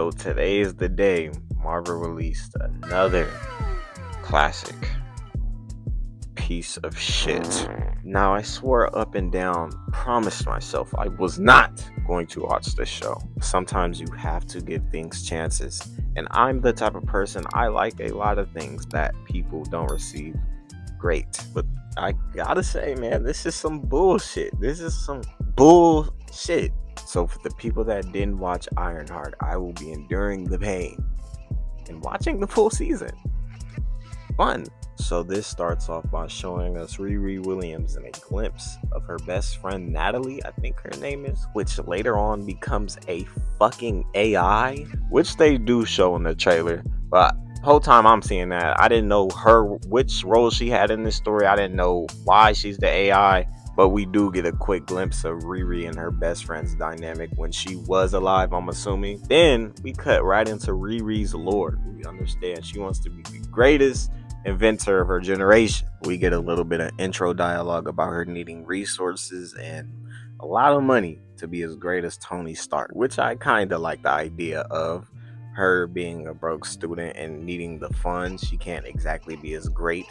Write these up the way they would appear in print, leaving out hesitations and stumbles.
So today is the day Marvel released another classic piece of shit. Now, I swore up and down, promised myself I was not going to watch this show. Sometimes you have to give things chances. And I'm the type of person, I like a lot of things that people don't receive great. But I gotta say, man, this is some bullshit. This is some bullshit. So for the people that didn't watch Ironheart, I will be enduring the pain and watching the full season. Fun. So this starts off by showing us Riri Williams in a glimpse of her best friend Natalie, I think her name is, which later on becomes a fucking AI, which they do show in the trailer. But the whole time I'm seeing that, I didn't know which role she had in this story. I didn't know why she's the AI. But we do get a quick glimpse of Riri and her best friend's dynamic when she was alive, I'm assuming. Then we cut right into Riri's lore. We understand she wants to be the greatest inventor of her generation. We get a little bit of intro dialogue about her needing resources and a lot of money to be as great as Tony Stark, which I kind of like the idea of. Her being a broke student and needing the funds, she can't exactly be as great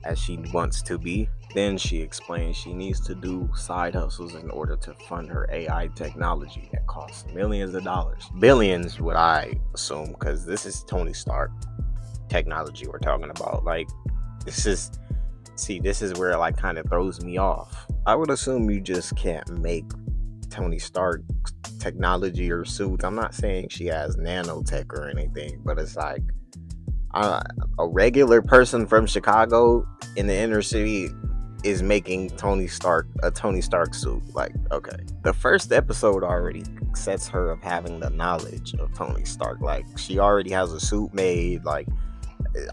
as she wants to be. Then she explains she needs to do side hustles in order to fund her AI technology that costs millions of dollars. Billions, would I assume, because this is Tony Stark technology we're talking about. Like, this is where it like kind of throws me off. I would assume you just can't make Tony Stark technology or suits. I'm not saying she has nanotech or anything, but it's like a regular person from Chicago in the inner city is making Tony Stark a Tony Stark suit. Like, okay, the first episode already sets her of having the knowledge of Tony Stark. Like, she already has a suit made. Like,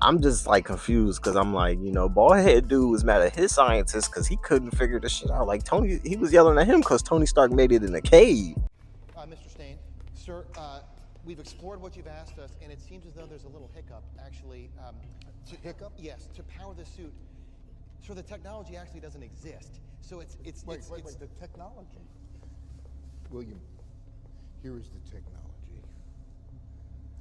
I'm just like confused because I'm like, bald head dude was mad at his scientist because he couldn't figure this shit out. Like, Tony, he was yelling at him because Tony Stark made it in a cave. Mr. Stain, sir, we've explored what you've asked us, and it seems as though there's a little hiccup, actually. Hiccup? Yes, to power the suit. So the technology actually doesn't exist. So it's wait, the technology. William, here is the technology.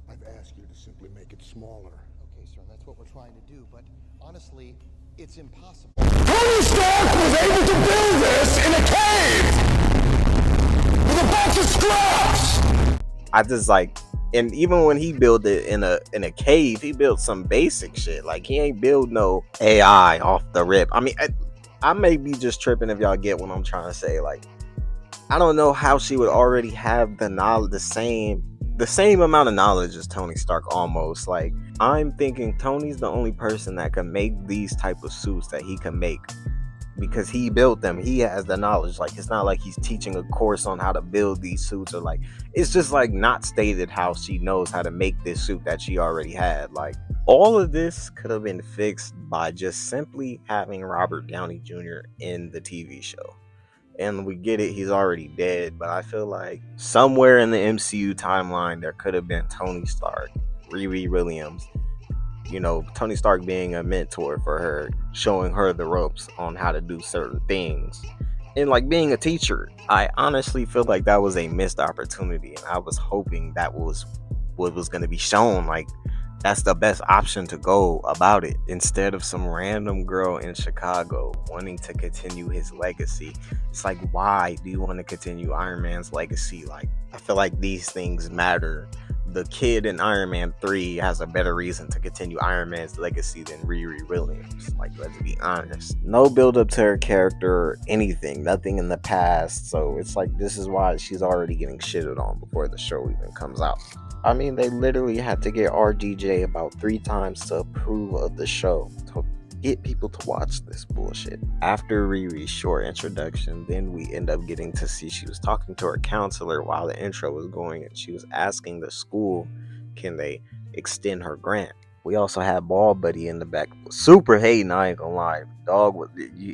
I've asked you to simply make it smaller. Okay, sir, that's what we're trying to do, but honestly, it's impossible. Tony Stark was able to build this in a cave with a bunch of scraps. I just like, and even when he built it in a cave, he built some basic shit. Like, he ain't build no AI off the rip. I mean, I may be just tripping if y'all get what I'm trying to say. Like, I don't know how she would already have the knowledge, the same amount of knowledge as Tony Stark almost. Like, I'm thinking Tony's the only person that can make these type of suits that he can make because he built them. He has the knowledge. Like, it's not like he's teaching a course on how to build these suits, or like, it's just like not stated how she knows how to make this suit that she already had. Like, all of this could have been fixed by just simply having Robert Downey Jr. in the TV show. And we get it, he's already dead, but I feel like somewhere in the MCU timeline there could have been Tony Stark, Riri Williams, Tony Stark being a mentor for her, showing her the ropes on how to do certain things, and like being a teacher. I honestly feel like that was a missed opportunity, and I was hoping that was what was going to be shown. Like, that's the best option to go about it, instead of some random girl in Chicago wanting to continue his legacy. It's like, why do you want to continue Iron Man's legacy? Like, I feel like these things matter. The kid in Iron Man 3 has a better reason to continue Iron Man's legacy than Riri Williams. Like, let's be honest. No build up to her character or anything. Nothing in the past. So it's like, this is why she's already getting shitted on before the show even comes out. I mean, they literally had to get RDJ about 3 times to approve of the show, to get people to watch this bullshit. After Riri's short introduction, then we end up getting to see she was talking to her counselor while the intro was going, and she was asking the school, can they extend her grant? We also had Ball Buddy in the back, super hating, I ain't gonna lie.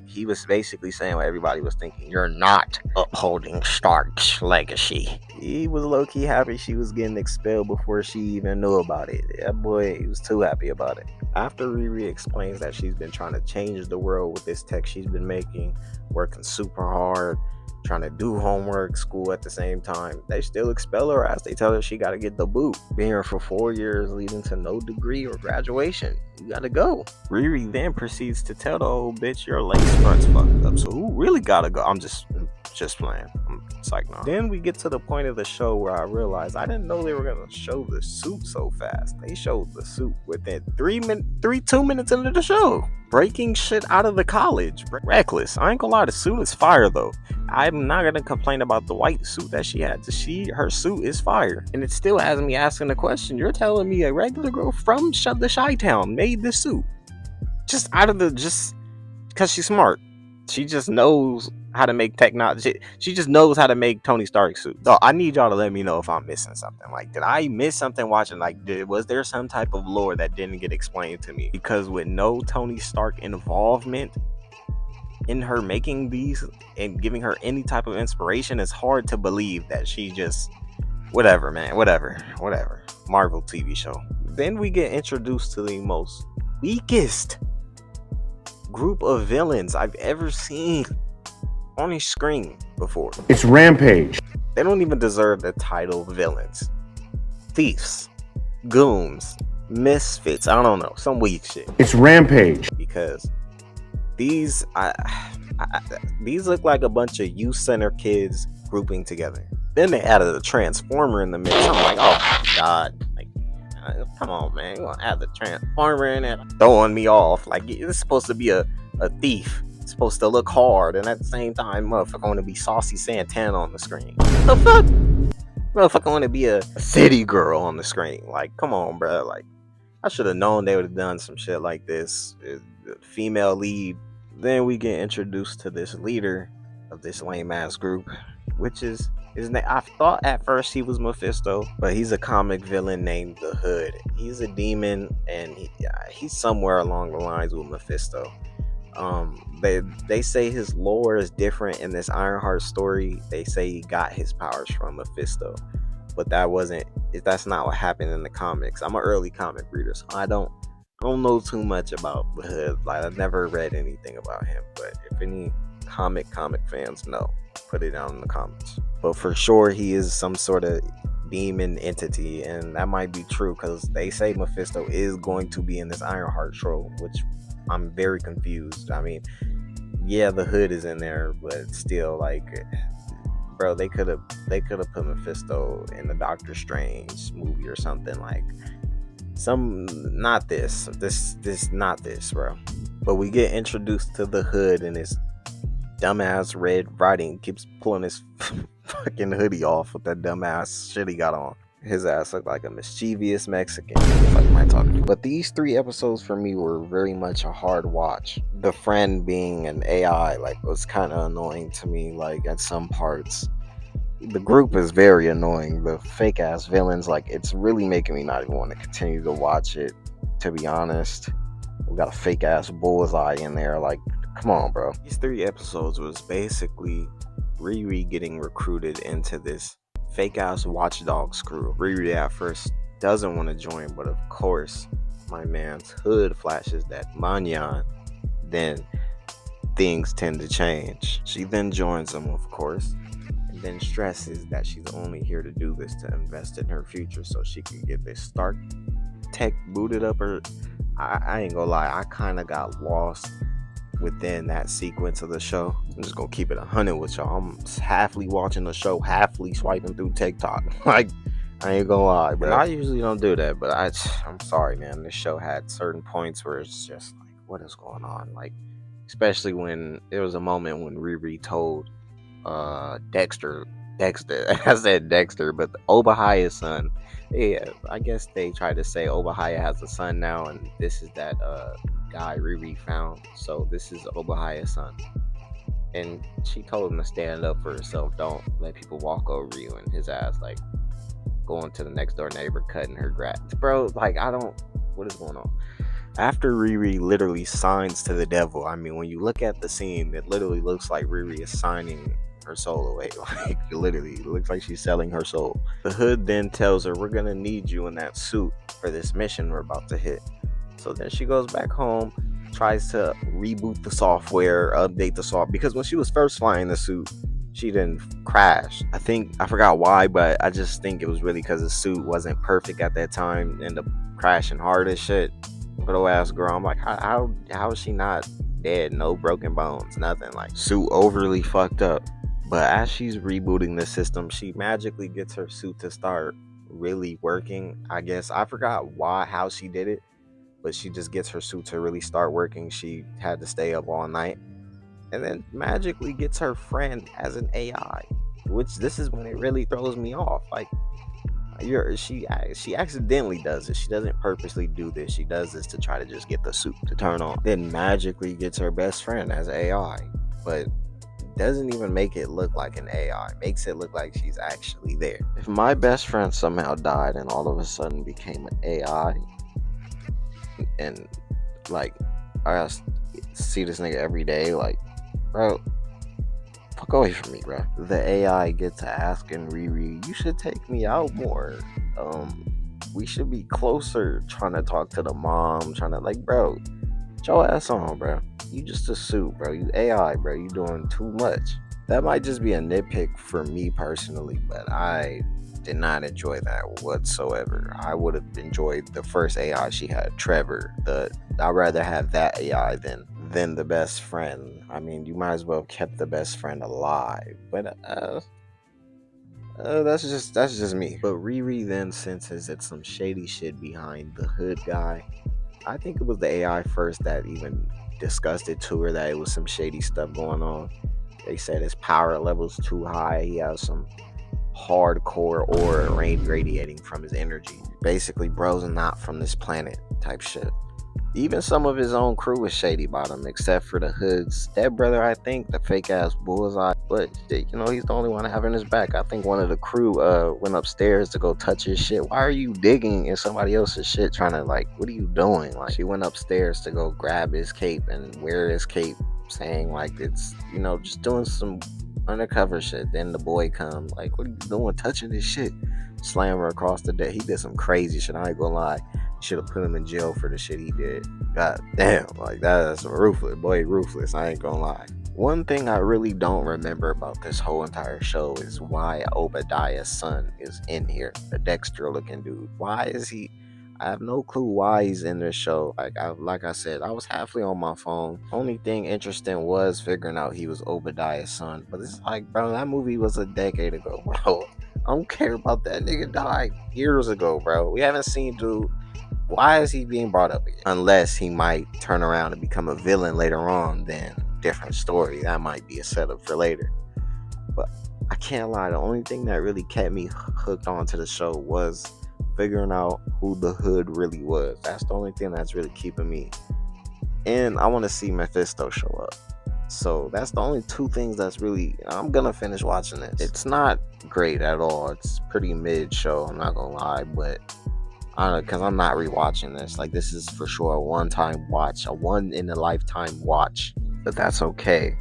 He was basically saying what everybody was thinking. You're not upholding Stark's legacy. He was low-key happy she was getting expelled before she even knew about it. That boy, he was too happy about it. After Riri explains that she's been trying to change the world with this tech she's been making, working super hard, trying to do homework, school at the same time. They still expel her ass. They tell her she got to get the boot. Being here for 4 years leading to no degree or graduation. You got to go. Riri then proceeds to tell the old bitch your lace front's fucked up. So who really got to go? I'm just playing. It's like, no. Then we get to the point of the show where I realized I didn't know they were going to show the suit so fast. They showed the suit within 2 minutes into the show. Breaking shit out of the college. Reckless. I ain't gonna lie, the suit is fire though. I'm not gonna complain about the white suit that she had. Her suit is fire. And it still has me asking the question, you're telling me a regular girl from the Chi-Town made this suit? Just because she's smart. She just knows how to make technology. She just knows how to make Tony Stark suits. So I need y'all to let me know if I'm missing something. Like, did I miss something watching? Like, was there some type of lore that didn't get explained to me? Because with no Tony Stark involvement in her making these and giving her any type of inspiration, it's hard to believe that she just whatever, man. Whatever. Marvel TV show. Then we get introduced to the most weakest group of villains I've ever seen on a screen before. It's Rampage. They don't even deserve the title villains. Thieves, goons, misfits, I don't know, some weak shit. It's Rampage. Because these look like a bunch of youth center kids grouping together. Then they added a transformer in the mix. I'm like, oh my god. Like, come on, man. You want to add the transformer in there? Throwing me off. Like, it's supposed to be a thief. It's supposed to look hard. And at the same time, motherfucker want to be Saucy Santana on the screen. The fuck? Motherfucker want to be a city girl on the screen. Like, come on, bro. Like, I should have known they would have done some shit like this. Female lead. Then we get introduced to this leader of this lame ass group, which is his name. I thought at first he was Mephisto, but he's a comic villain named the Hood. He's a demon, and he's somewhere along the lines with Mephisto. They say his lore is different in this Ironheart story. They say he got his powers from Mephisto, but that's not what happened in the comics. I'm an early comic reader, so I don't know too much about the Hood. Like, I've never read anything about him, but if any comic fans know, put it down in the comments. But for sure he is some sort of demon entity, and that might be true because they say Mephisto is going to be in this Ironheart show, which I'm very confused. I mean, yeah, the Hood is in there, but still, like, bro, they could have put Mephisto in the Doctor Strange movie or something. Like, not this, bro. But we get introduced to the Hood and his dumbass Red Riding keeps pulling his fucking hoodie off with that dumbass shit he got on. His ass looked like a mischievous Mexican. What the fuck am I talking about? But these 3 episodes for me were very much a hard watch. The friend being an AI, like, was kind of annoying to me, like, at some parts. The group is very annoying. The fake ass villains, like, it's really making me not even want to continue to watch it, to be honest. We got a fake ass bullseye in there, like, come on, bro. These 3 episodes was basically Riri getting recruited into this fake ass Watchdogs crew. Riri at first doesn't want to join, but of course my man's Hood flashes that manyan. Then things tend to change. She then joins them, of course, and then stresses that she's only here to do this to invest in her future so she can get this Stark tech booted up her. I ain't gonna lie, I kind of got lost within that sequence of the show. I'm just gonna keep it 100 with y'all. I'm halfly watching the show, halfly swiping through TikTok. Like, I ain't gonna lie, but I usually don't do that. But I'm sorry, man. This show had certain points where it's just like, what is going on? Like, especially when there was a moment when Riri told Dexter, I said Dexter, but Obahaya's son. Yeah, I guess they tried to say Obahaya has a son now, and this is that guy Riri found. So this is Obahaya's son. And she told him to stand up for herself. Don't let people walk over you. And his ass, like, going to the next door neighbor, cutting her grass. Bro, like, what is going on? After Riri literally signs to the devil, I mean, when you look at the scene, it literally looks like Riri is signing her soul away. Like, literally, it looks like she's selling her soul. The Hood then tells her, we're gonna need you in that suit for this mission we're about to hit. So then she goes back home, tries to reboot the software, update the software, because when she was first flying the suit, she didn't crash. I forgot why, but I just think it was really because the suit wasn't perfect at that time, ended up crashing hard as shit. Little ass girl, I'm like, how is she not dead? No broken bones, nothing. Like, suit overly fucked up. But as she's rebooting the system, she magically gets her suit to start really working. I guess I forgot how she did it, but she just gets her suit to really start working. She had to stay up all night, and then magically gets her friend as an AI. Which this is when it really throws me off. Like, she accidentally does it. She doesn't purposely do this. She does this to try to just get the suit to turn on. Then magically gets her best friend as AI, but doesn't even make it look like an AI. Makes it look like she's actually there. If my best friend somehow died and all of a sudden became an AI, and like I gotta see this nigga every day, like, bro, fuck away from me, bro. The AI gets to asking Riri, you should take me out more. We should be closer. Trying to talk to the mom, trying to, like, bro, get your ass on, bro. You just a suit, bro. You AI, bro. You doing too much. That might just be a nitpick for me personally, but I did not enjoy that whatsoever. I would have enjoyed the first AI she had, Trevor. I'd rather have that AI than the best friend. I mean, you might as well have kept the best friend alive. But that's just me. But Riri then senses that some shady shit behind the hood guy. I think it was the AI first that even discussed it to her, that it was some shady stuff going on. They said his power level's too high. He has some hardcore aura radiating from his energy. Basically, bro's not from this planet type shit. Even some of his own crew was shady about him, except for the hood's stepbrother, I think, the fake ass bullseye. But shit, he's the only one having his back. I think one of the crew went upstairs to go touch his shit. Why are you digging in somebody else's shit? Trying to, like, what are you doing? Like, she went upstairs to go grab his cape and wear his cape, saying like it's just doing some undercover shit. Then the boy come, like, what are you doing touching this shit? Slam her across the deck. He did some crazy shit, I ain't gonna lie. Should have put him in jail for the shit he did. God damn, like, that's ruthless. Boy, ruthless, I ain't gonna lie. One thing I really don't remember about this whole entire show is why Obadiah's son is in here. The Dexter looking dude. Why is he? I have no clue why he's in this show. Like I said, I was halfway on my phone. Only thing interesting was figuring out he was Obadiah's son. But it's like, bro, that movie was a decade ago, bro. I don't care about that. Nigga died years ago, bro. We haven't seen dude. Why is he being brought up again? Unless he might turn around and become a villain later on, then different story. That might be a setup for later. But I can't lie, the only thing that really kept me hooked onto the show was figuring out who the hood really was. That's the only thing that's really keeping me. And I want to see Mephisto show up. So that's the only two things that's really, I'm gonna finish watching this. It's not great at all. It's pretty mid show, I'm not gonna lie, but I don't know, because I'm not rewatching this. Like, this is for sure a one-time watch, a one-in-a-lifetime watch. But that's okay.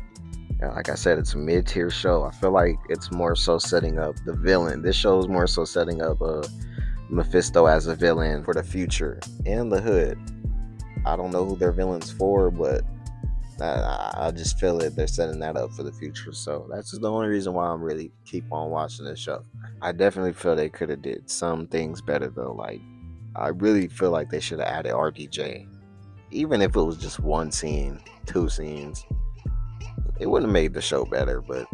Like I said, it's a mid-tier show. I feel like it's more so setting up the villain. This show is more so setting up Mephisto as a villain for the future and the hood. I don't know who their villain's for, but I just feel that they're setting that up for the future. So that's just the only reason why I'm really keep on watching this show. I definitely feel they could have did some things better though. Like, I really feel like they should have added RDJ. Even if it was just one scene, two scenes, it wouldn't have made the show better. But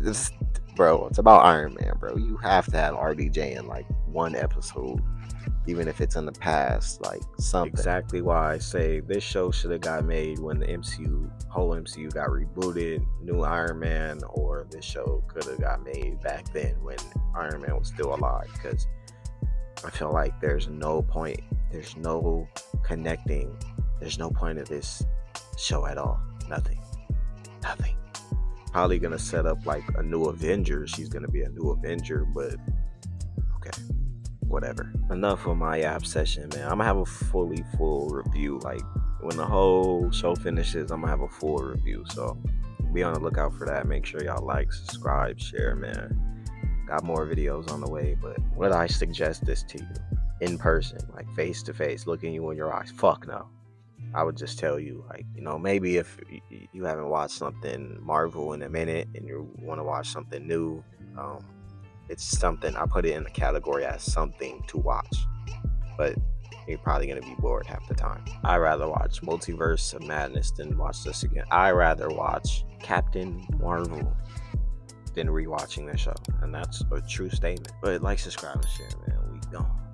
it's about Iron Man, bro. You have to have RDJ in like one episode, even if it's in the past, like something. Exactly why I say this show should have got made when the whole MCU got rebooted, new Iron Man, or this show could have got made back then when Iron Man was still alive, because I feel like there's no point, there's no connecting, there's no point of this show at all. Nothing. Probably gonna set up like a new Avengers. She's gonna be a new Avenger, but okay, whatever. Enough of my obsession, man. I'm gonna have a full review. Like, when the whole show finishes, I'm gonna have a full review. So be on the lookout for that. Make sure y'all like, subscribe, share, man. Got more videos on the way, but would I suggest this to you in person, like face to face, looking you in your eyes? Fuck no. I would just tell you, like, maybe if you haven't watched something Marvel in a minute and you want to watch something new, it's something I put it in the category as something to watch, but you're probably gonna be bored half the time. I rather watch Multiverse of Madness than watch this again. I rather watch Captain Marvel than rewatching the show, and that's a true statement. But like, subscribe, and share, man. We gone.